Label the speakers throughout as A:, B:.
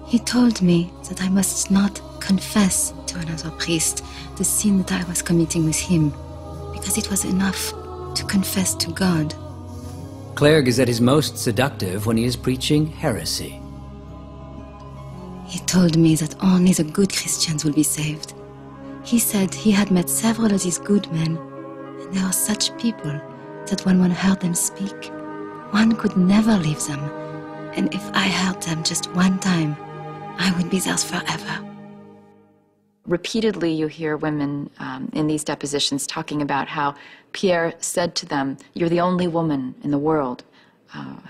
A: He told me that I must not confess to another priest the sin that I was committing with him, because it was enough to confess to God.
B: Clerg is at his most seductive when he is preaching heresy.
A: He told me that only the good Christians will be saved. He said he had met several of these good men, and they are such people that when one heard them speak, one could never leave them. And if I heard them just one time, I would be theirs forever.
C: Repeatedly, you hear women in these depositions talking about how Pierre said to them, "You're the only woman in the world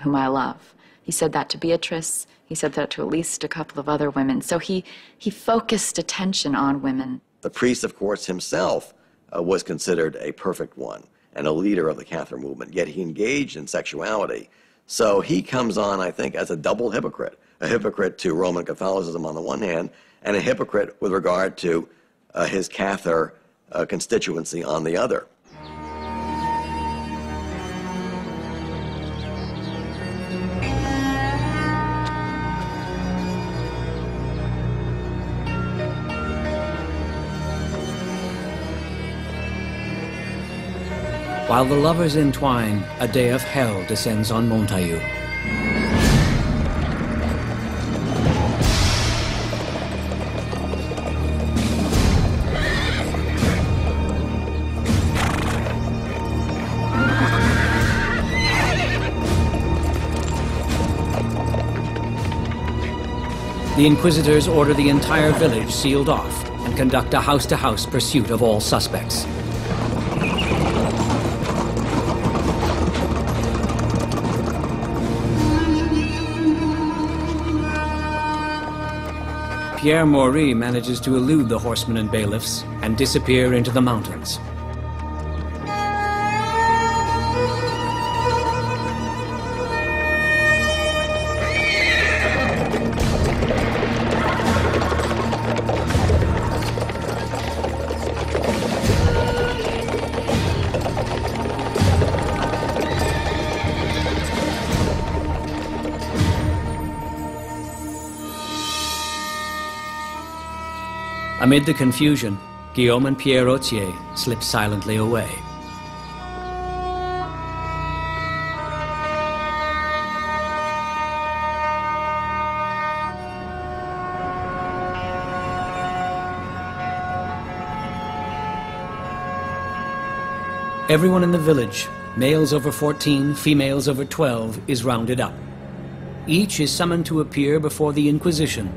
C: whom I love." He said that to Beatrice. He said that to at least a couple of other women. So he focused attention on women.
D: The priest, of course, himself was considered a perfect one and a leader of the Catholic movement, yet he engaged in sexuality. So he comes on, I think, as a double hypocrite, a hypocrite to Roman Catholicism on the one hand, and a hypocrite with regard to his Cathar constituency on the other.
B: While the lovers entwine, a day of hell descends on Montaillou. The Inquisitors order the entire village sealed off and conduct a house-to-house pursuit of all suspects. Pierre Maury manages to elude the horsemen and bailiffs and disappear into the mountains. Amid the confusion, Guillaume and Pierre Autier slip silently away. Everyone in the village, males over 14, females over 12, is rounded up. Each is summoned to appear before the Inquisition.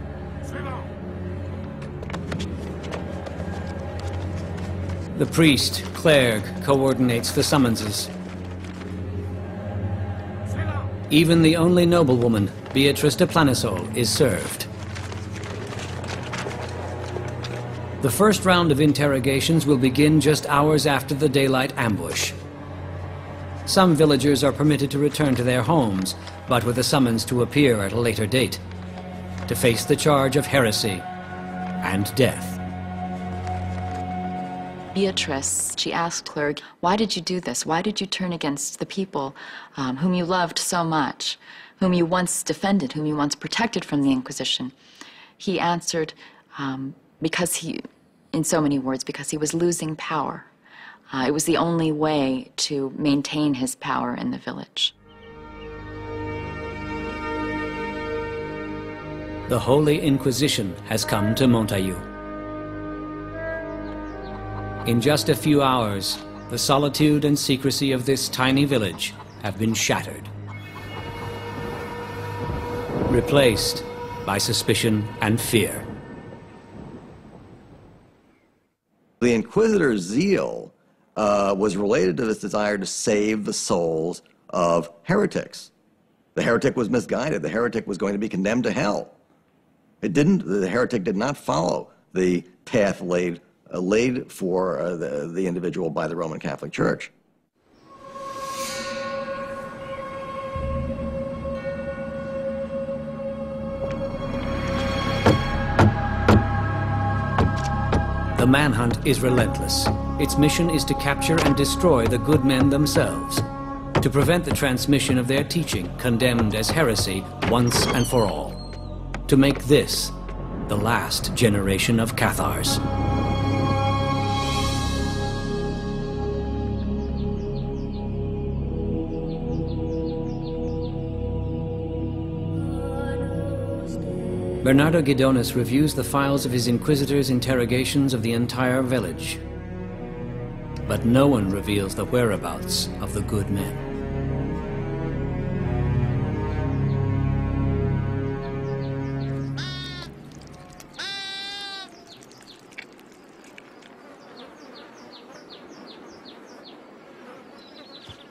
B: The priest, Clerg, coordinates the summonses. Even the only noblewoman, Beatrice de Planisol, is served. The first round of interrogations will begin just hours after the daylight ambush. Some villagers are permitted to return to their homes, but with a summons to appear at a later date, to face the charge of heresy and death.
C: Beatrice, she asked Clerg, "Why did you do this? Why did you turn against the people whom you loved so much, whom you once defended, whom you once protected from the Inquisition?" He answered, because he, in so many words, because he was losing power. It was the only way to maintain his power in the village.
B: The Holy Inquisition has come to Montaillou. In just a few hours, the solitude and secrecy of this tiny village have been shattered, replaced by suspicion and fear.
D: The Inquisitor's zeal was related to this desire to save the souls of heretics. The heretic was misguided. The heretic was going to be condemned to hell. The heretic did not follow the path laid for the individual by the Roman Catholic Church.
B: The manhunt is relentless. Its mission is to capture and destroy the good men themselves, to prevent the transmission of their teaching condemned as heresy once and for all. to make this the last generation of Cathars. Bernardo Guidonis reviews the files of his inquisitors' interrogations of the entire village. But no one reveals the whereabouts of the good men.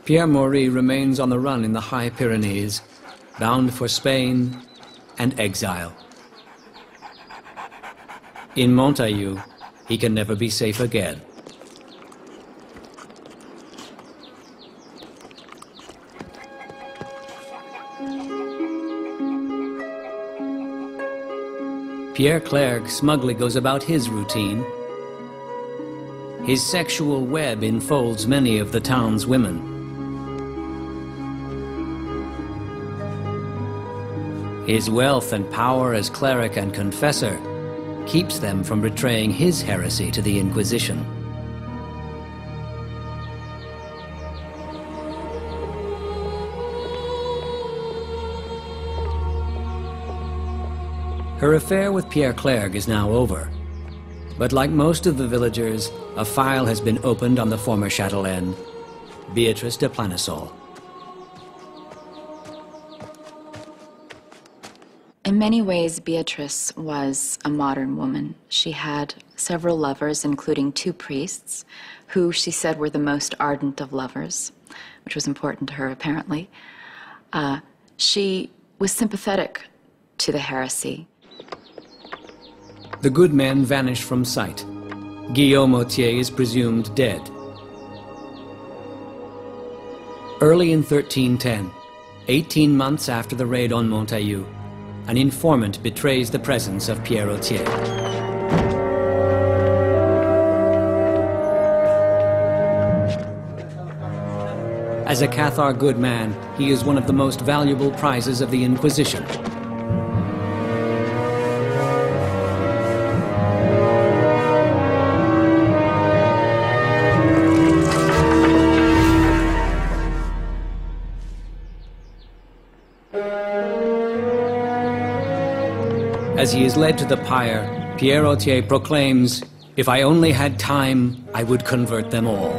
B: Pierre Maury remains on the run in the High Pyrenees, bound for Spain and exile. In Montaillou, he can never be safe again. Pierre Clergue smugly goes about his routine. His sexual web enfolds many of the town's women. His wealth and power as cleric and confessor keeps them from betraying his heresy to the Inquisition. Her affair with Pierre Clergue is now over, but like most of the villagers, a file has been opened on the former chatelaine, Beatrice de Planisol.
C: In many ways, Beatrice was a modern woman. She had several lovers, including 2 priests, who she said were the most ardent of lovers, which was important to her, apparently. She was sympathetic to the heresy.
B: The good men vanish from sight. Guillaume Autier is presumed dead. Early in 1310, 18 months after the raid on Montaillou, an informant betrays the presence of Pierre Autier. As a Cathar good man, he is one of the most valuable prizes of the Inquisition. As he is led to the pyre, Pierre Autier proclaims, "If I only had time, I would convert them all."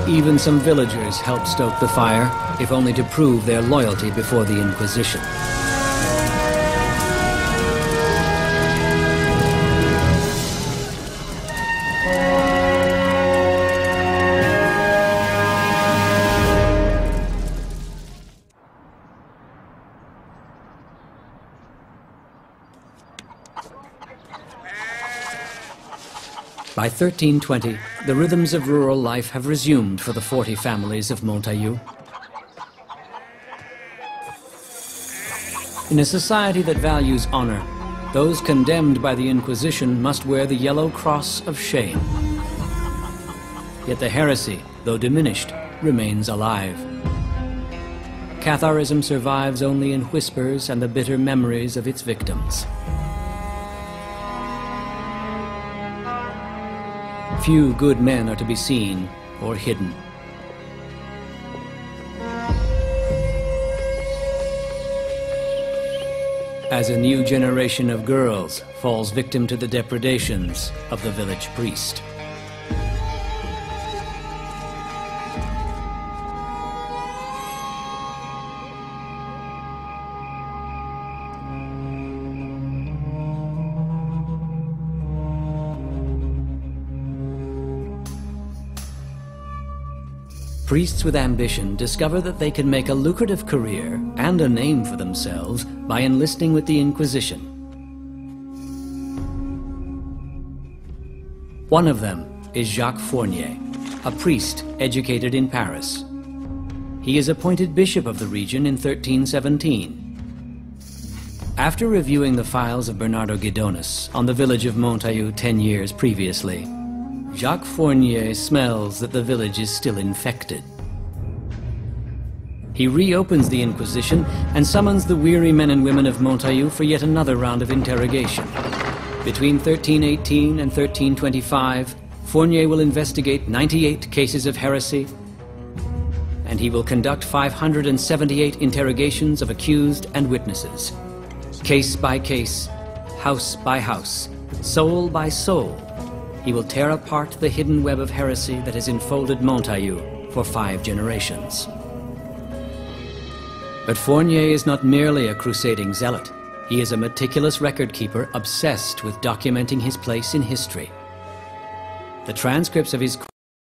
B: Even some villagers help stoke the fire, if only to prove their loyalty before the Inquisition. By 1320, the rhythms of rural life have resumed for the 40 families of Montaillou. In a society that values honor, those condemned by the Inquisition must wear the yellow cross of shame. Yet the heresy, though diminished, remains alive. Catharism survives only in whispers and the bitter memories of its victims. Few good men are to be seen or hidden. As a new generation of girls falls victim to the depredations of the village priest. Priests with ambition discover that they can make a lucrative career and a name for themselves by enlisting with the Inquisition. One of them is Jacques Fournier, a priest educated in Paris. He is appointed bishop of the region in 1317. After reviewing the files of Bernardo Guidonis on the village of Montaillou 10 years previously, Jacques Fournier smells that the village is still infected. He reopens the Inquisition and summons the weary men and women of Montaillou for yet another round of interrogation. Between 1318 and 1325, Fournier will investigate 98 cases of heresy, and he will conduct 578 interrogations of accused and witnesses. Case by case, house by house, soul by soul, he will tear apart the hidden web of heresy that has enfolded Montaillou for 5 generations. But Fournier is not merely a crusading zealot. He is a meticulous record keeper obsessed with documenting his place in history. The transcripts of his